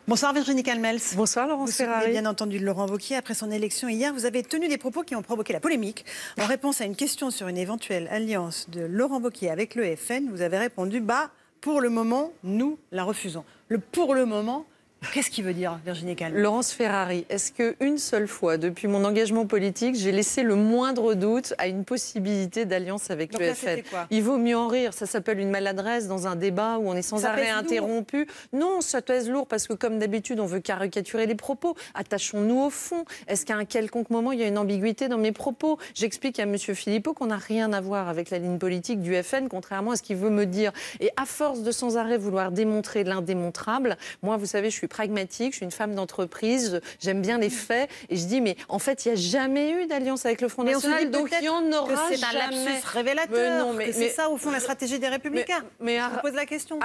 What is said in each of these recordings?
Bonsoir Virginie Calmels. Bonsoir Laurence Ferrari. Vous bien entendu de Laurent Wauquiez. Après son élection hier, vous avez tenu des propos qui ont provoqué la polémique. En réponse à une question sur une éventuelle alliance de Laurent Wauquiez avec le FN, vous avez répondu « pour le moment, nous la refusons ». Le « pour le moment », qu'est-ce qu'il veut dire, Virginie Calmels? Laurence Ferrari, est-ce qu'une seule fois, depuis mon engagement politique, j'ai laissé le moindre doute à une possibilité d'alliance avec le FN? Il vaut mieux en rire. Ça s'appelle une maladresse dans un débat où on est sans arrêt interrompu. Non, ça pèse lourd parce que, comme d'habitude, on veut caricaturer les propos. Attachons-nous au fond. Est-ce qu'à un quelconque moment, il y a une ambiguïté dans mes propos? J'explique à M. Philippot qu'on n'a rien à voir avec la ligne politique du FN, contrairement à ce qu'il veut me dire. Et à force de sans arrêt vouloir démontrer l'indémontrable, moi, vous savez, je suis pragmatique, je suis une femme d'entreprise, j'aime bien les faits, et je dis, mais en fait, il n'y a jamais eu d'alliance avec le Front National, donc il n'y en aura jamais. C'est un lapsus révélateur, c'est ça, au fond, la stratégie des Républicains. Mais je vous pose la question.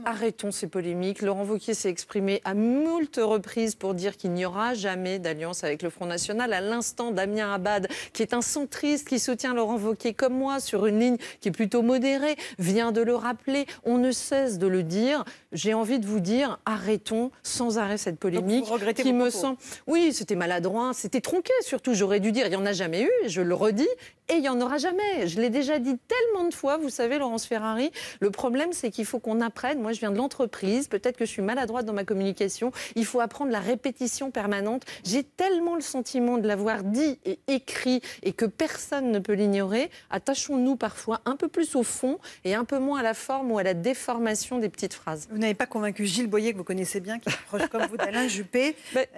Arrêtons ces polémiques. Laurent Wauquiez s'est exprimé à moult reprises pour dire qu'il n'y aura jamais d'alliance avec le Front National. À l'instant, Damien Abad, qui est un centriste, qui soutient Laurent Wauquiez comme moi, sur une ligne qui est plutôt modérée, vient de le rappeler. On ne cesse de le dire. J'ai envie de vous dire, arrêtons sans arrêt cette polémique qui me semble... Oui, c'était maladroit, c'était tronqué surtout, j'aurais dû dire, il n'y en a jamais eu, je le redis, et il n'y en aura jamais. Je l'ai déjà dit tellement de fois, vous savez, Laurence Ferrari, le problème c'est qu'il faut qu'on apprenne, moi je viens de l'entreprise, peut-être que je suis maladroite dans ma communication, il faut apprendre la répétition permanente. J'ai tellement le sentiment de l'avoir dit et écrit et que personne ne peut l'ignorer. Attachons-nous parfois un peu plus au fond et un peu moins à la forme ou à la déformation des petites phrases. Vous n'avez pas convaincu Gilles Boyer, que vous connaissez bien, qui est proche comme vous d'Alain Juppé.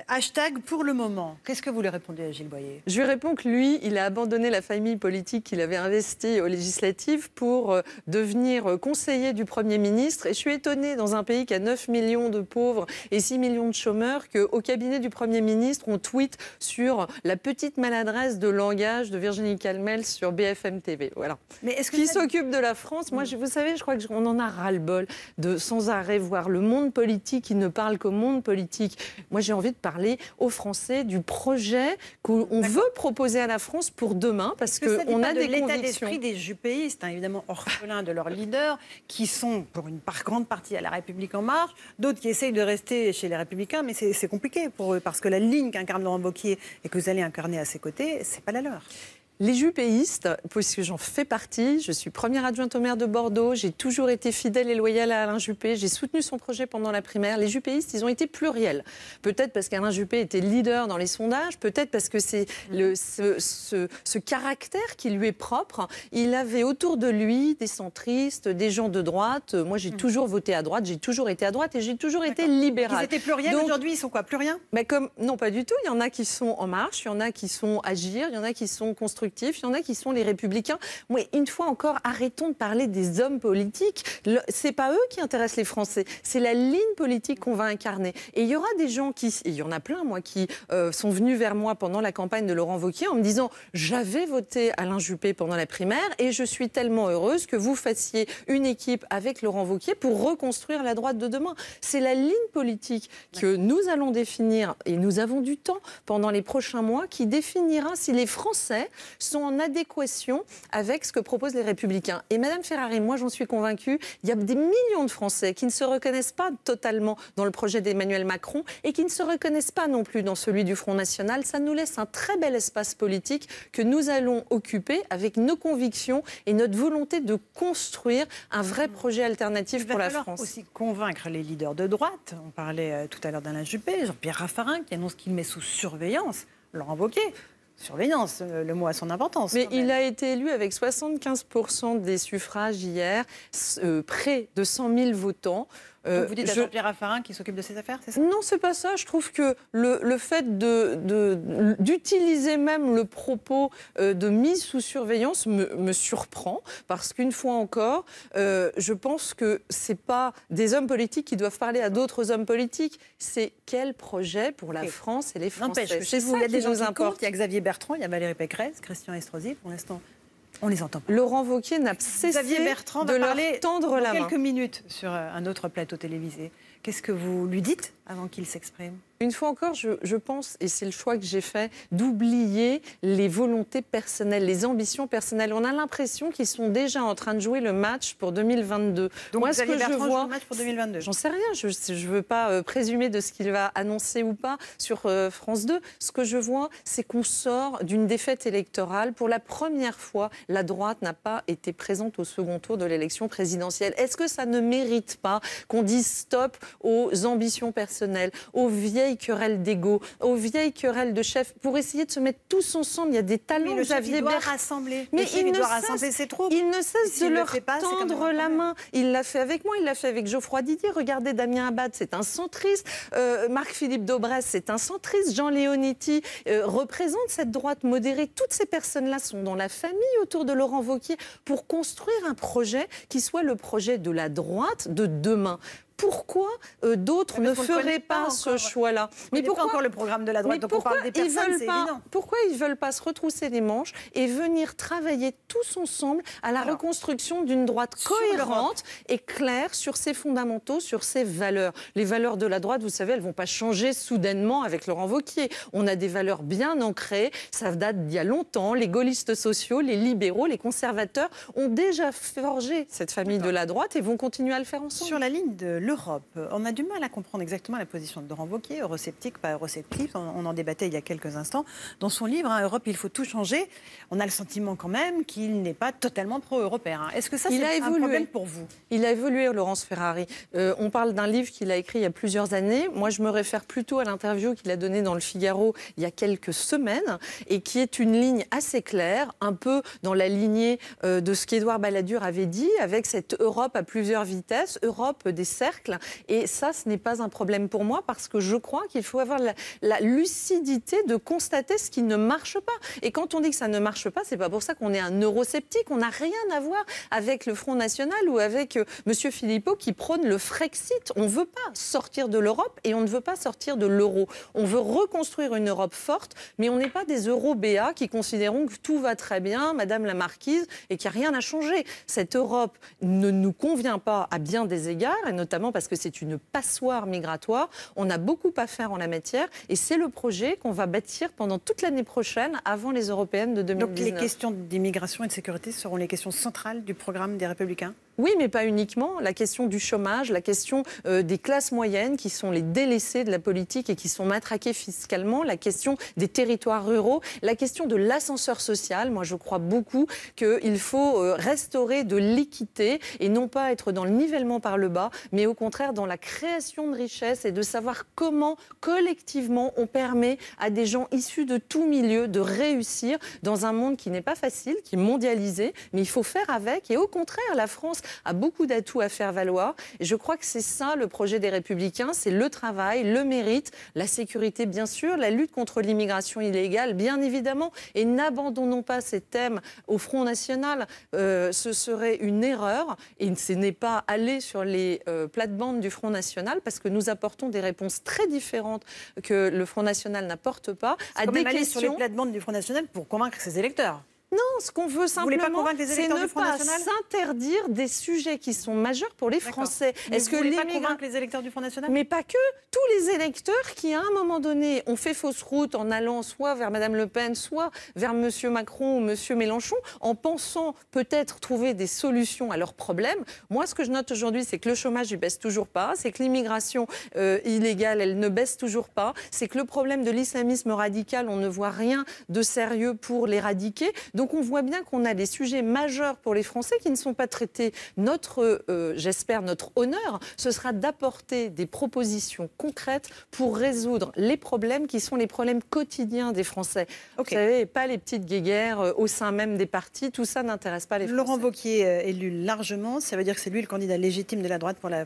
Hashtag pour le moment. Qu'est-ce que vous lui répondez à Gilles Boyer? Je lui réponds que lui, il a abandonné la famille politique qu'il avait investie aux législatives pour devenir conseiller du Premier ministre. Et je suis étonnée, dans un pays qui a 9 millions de pauvres et 6 millions de chômeurs, qu'au cabinet du Premier ministre, on tweete sur la petite maladresse de langage de Virginie Calmels sur BFM TV. Voilà. Mais est-ce que qui s'occupe de la France? Moi, vous savez, je crois qu'on en a ras-le-bol de sans arrêt voir le monde politique qui ne parle qu'au monde politique. Moi, j'ai envie de parler aux Français du projet qu'on veut proposer à la France pour demain, parce qu'on a des convictions. L'état d'esprit des juppéistes, évidemment orphelins de leurs leaders, qui sont pour une grande partie à La République En Marche, d'autres qui essayent de rester chez les Républicains, mais c'est compliqué pour eux, parce que la ligne qu'incarne Laurent Wauquiez et que vous allez incarner à ses côtés, c'est pas la leur. Les juppéistes, puisque j'en fais partie, je suis première adjointe au maire de Bordeaux, j'ai toujours été fidèle et loyale à Alain Juppé, j'ai soutenu son projet pendant la primaire. Les juppéistes, ils ont été pluriels. Peut-être parce qu'Alain Juppé était leader dans les sondages, peut-être parce que c'est ce caractère qui lui est propre. Il avait autour de lui des centristes, des gens de droite. Moi, j'ai toujours voté à droite, j'ai toujours été à droite et j'ai toujours été libérale. Ils étaient pluriels, aujourd'hui, ils sont quoi, plus rien? Non, pas du tout. Il y en a qui sont En Marche, il y en a qui sont Agir, il y en a qui sont constructifs. Il y en a qui sont les Républicains. Moi, une fois encore, arrêtons de parler des hommes politiques. C'est pas eux qui intéressent les Français. C'est la ligne politique qu'on va incarner. Et il y aura des gens il y en a plein, moi, qui sont venus vers moi pendant la campagne de Laurent Wauquiez en me disant « J'avais voté Alain Juppé pendant la primaire et je suis tellement heureuse que vous fassiez une équipe avec Laurent Wauquiez pour reconstruire la droite de demain. » C'est la ligne politique que nous allons définir, et nous avons du temps pendant les prochains mois, qui définira si les Français sont en adéquation avec ce que proposent les Républicains. Et Madame Ferrari, moi j'en suis convaincue, il y a des millions de Français qui ne se reconnaissent pas totalement dans le projet d'Emmanuel Macron et qui ne se reconnaissent pas non plus dans celui du Front National. Ça nous laisse un très bel espace politique que nous allons occuper avec nos convictions et notre volonté de construire un vrai projet alternatif pour la France. Il va falloir aussi convaincre les leaders de droite. On parlait tout à l'heure d'Alain Juppé, Jean-Pierre Raffarin qui annonce qu'il met sous surveillance Laurent Wauquiez. Surveillance, le mot a son importance. Mais il a été élu avec 75% des suffrages hier, près de 100 000 votants. Donc vous dites à Jean-Pierre Raffarin qui s'occupe de ses affaires, c'est ça? Non, c'est pas ça. Je trouve que le fait d'utiliser même le propos de mise sous surveillance me surprend, parce qu'une fois encore, je pense que c'est pas des hommes politiques qui doivent parler à d'autres hommes politiques. C'est quel projet pour la France et les Français? N'empêche que chez vous, il y a des gens qui comptent. Il y a Xavier Bertrand, il y a Valérie Pécresse, Christian Estrosi. Pour l'instant, on les entend pas. Laurent Wauquiez n'a cessé de leur tendre la main. Quelques minutes sur un autre plateau télévisé. Qu'est-ce que vous lui dites avant qu'il s'exprime? Une fois encore, je pense, et c'est le choix que j'ai fait, d'oublier les volontés personnelles, les ambitions personnelles. On a l'impression qu'ils sont déjà en train de jouer le match pour 2022. Donc moi, vous allez je vois le match pour 2022. J'en sais rien, je ne veux pas présumer de ce qu'il va annoncer ou pas sur France 2. Ce que je vois, c'est qu'on sort d'une défaite électorale. Pour la première fois, la droite n'a pas été présente au second tour de l'élection présidentielle. Est-ce que ça ne mérite pas qu'on dise stop aux ambitions personnelles, aux vieilles querelles d'ego, aux vieilles querelles de chefs, pour essayer de se mettre tous ensemble? Il y a des talents, Xavier Bertrand. Rassembler. Mais il doit rassembler ses troupes. Il ne cesse de leur tendre la main. Il l'a fait avec moi, il l'a fait avec Geoffroy Didier. Regardez, Damien Abad, c'est un centriste. Marc-Philippe Daubresse, c'est un centriste. Jean Leonetti représente cette droite modérée. Toutes ces personnes-là sont dans la famille autour de Laurent Wauquiez pour construire un projet qui soit le projet de la droite de demain. Pourquoi d'autres ne feraient pas ce choix-là? Mais pourquoi encore le programme de la droite? Donc on parle des personnes, c'est évident. Pourquoi ils ne veulent pas se retrousser les manches et venir travailler tous ensemble à la reconstruction d'une droite cohérente et claire sur ses fondamentaux, sur ses valeurs? Les valeurs de la droite, vous savez, elles ne vont pas changer soudainement avec Laurent Wauquiez. On a des valeurs bien ancrées, ça date d'il y a longtemps. Les gaullistes sociaux, les libéraux, les conservateurs ont déjà forgé cette famille de la droite et vont continuer à le faire ensemble. Sur la ligne de l'Europe, on a du mal à comprendre exactement la position de Laurent Wauquiez, eurosceptique, pas eurosceptique, on en débattait il y a quelques instants. Dans son livre, Europe, il faut tout changer, on a le sentiment quand même qu'il n'est pas totalement pro-européen. Est-ce que ça, c'est un problème pour vous? Il a évolué, Laurence Ferrari. On parle d'un livre qu'il a écrit il y a plusieurs années. Moi, je me réfère plutôt à l'interview qu'il a donnée dans Le Figaro il y a quelques semaines et qui est une ligne assez claire, un peu dans la lignée de ce qu'Édouard Balladur avait dit, avec cette Europe à plusieurs vitesses, Europe des cercles. Et ça, ce n'est pas un problème pour moi parce que je crois qu'il faut avoir la lucidité de constater ce qui ne marche pas. Et quand on dit que ça ne marche pas, c'est pas pour ça qu'on est un eurosceptique. On n'a rien à voir avec le Front National ou avec M. Philippot qui prône le Frexit. On ne veut pas sortir de l'Europe et on ne veut pas sortir de l'euro. On veut reconstruire une Europe forte, mais on n'est pas des eurobéats qui considérons que tout va très bien, Madame la Marquise, et qu'il n'y a rien à changer. Cette Europe ne nous convient pas à bien des égards, et notamment parce que c'est une passoire migratoire. On a beaucoup à faire en la matière et c'est le projet qu'on va bâtir pendant toute l'année prochaine avant les européennes de 2019. Donc les questions d'immigration et de sécurité seront les questions centrales du programme des Républicains? Oui, mais pas uniquement. La question du chômage, la question des classes moyennes qui sont les délaissées de la politique et qui sont matraquées fiscalement, la question des territoires ruraux, la question de l'ascenseur social. Moi, je crois beaucoup qu'il faut restaurer de l'équité et non pas être dans le nivellement par le bas, mais au contraire dans la création de richesses et de savoir comment, collectivement, on permet à des gens issus de tout milieu de réussir dans un monde qui n'est pas facile, qui est mondialisé, mais il faut faire avec. Et au contraire, la France a beaucoup d'atouts à faire valoir. Et je crois que c'est ça le projet des Républicains, c'est le travail, le mérite, la sécurité bien sûr, la lutte contre l'immigration illégale bien évidemment. Et n'abandonnons pas ces thèmes au Front National. Ce serait une erreur et ce n'est pas aller sur les plates-bandes du Front National parce que nous apportons des réponses très différentes que le Front National n'apporte pas à des questions. Sur les plates-bandes du Front National pour convaincre ses électeurs. Non, ce qu'on veut simplement, c'est ne pas s'interdire des sujets qui sont majeurs pour les Français. Est-ce que vous ne voulez pas convaincre les électeurs du Front National? Mais pas que. Tous les électeurs qui, à un moment donné, ont fait fausse route en allant soit vers Mme Le Pen, soit vers M. Macron ou M. Mélenchon, en pensant peut-être trouver des solutions à leurs problèmes. Moi, ce que je note aujourd'hui, c'est que le chômage ne baisse toujours pas, c'est que l'immigration illégale, elle ne baisse toujours pas, c'est que le problème de l'islamisme radical, on ne voit rien de sérieux pour l'éradiquer. Donc on voit bien qu'on a des sujets majeurs pour les Français qui ne sont pas traités. J'espère, notre honneur, ce sera d'apporter des propositions concrètes pour résoudre les problèmes qui sont les problèmes quotidiens des Français. Vous savez, pas les petites guéguerres au sein même des partis, tout ça n'intéresse pas les Français. Laurent Wauquiez élu largement, ça veut dire que c'est lui le candidat légitime de la droite pour la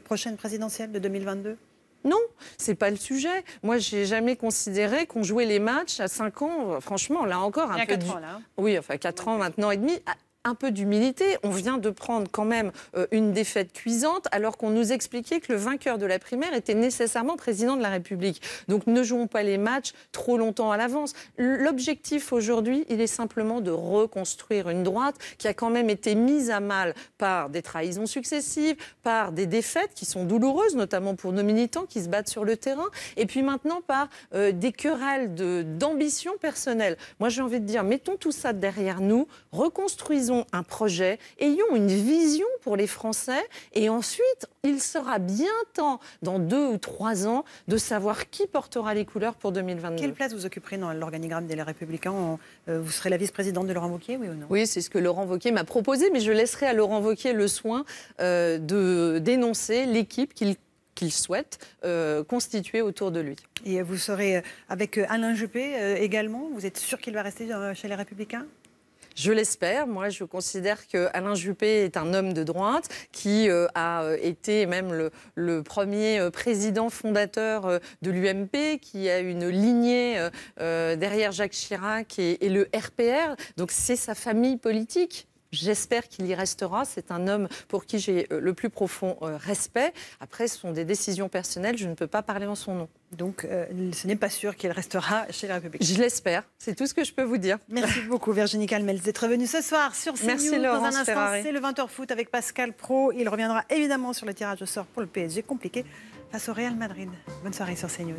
prochaine présidentielle de 2022 ? Non, c'est pas le sujet. Moi, j'ai jamais considéré qu'on jouait les matchs à 5 ans. Franchement, là encore, il y a 4 ans, là. Oui, enfin 4 ans, maintenant et demi. un peu d'humilité. On vient de prendre quand même une défaite cuisante alors qu'on nous expliquait que le vainqueur de la primaire était nécessairement président de la République. Donc ne jouons pas les matchs trop longtemps à l'avance. L'objectif aujourd'hui, il est simplement de reconstruire une droite qui a quand même été mise à mal par des trahisons successives, par des défaites qui sont douloureuses, notamment pour nos militants qui se battent sur le terrain, et puis maintenant par des querelles d'ambition personnelle. Moi j'ai envie de dire, mettons tout ça derrière nous, reconstruisons un projet, ayons une vision pour les Français et ensuite il sera bien temps, dans 2 ou 3 ans, de savoir qui portera les couleurs pour 2022. Quelle place vous occuperez dans l'organigramme des Républicains? Vous serez la vice-présidente de Laurent Wauquiez, oui ou non? Oui, c'est ce que Laurent Wauquiez m'a proposé, mais je laisserai à Laurent Wauquiez le soin de dénoncer l'équipe qu'il souhaite constituer autour de lui. Et vous serez avec Alain Juppé également? Vous êtes sûr qu'il va rester chez les Républicains? Je l'espère. Moi, je considère qu'Alain Juppé est un homme de droite qui a été même le premier président fondateur de l'UMP, qui a une lignée derrière Jacques Chirac et le RPR. Donc, c'est sa famille politique. J'espère qu'il y restera. C'est un homme pour qui j'ai le plus profond respect. Après, ce sont des décisions personnelles. Je ne peux pas parler en son nom. Donc, ce n'est pas sûr qu'il restera chez les Républicains. Je l'espère. C'est tout ce que je peux vous dire. Merci beaucoup, Virginie Calmels, d'être venue ce soir sur CNews. Merci, Dans Laurence un instant, Ferrari. c'est le 20h foot avec Pascal Praud. Il reviendra évidemment sur le tirage au sort pour le PSG compliqué face au Real Madrid. Bonne soirée sur CNews.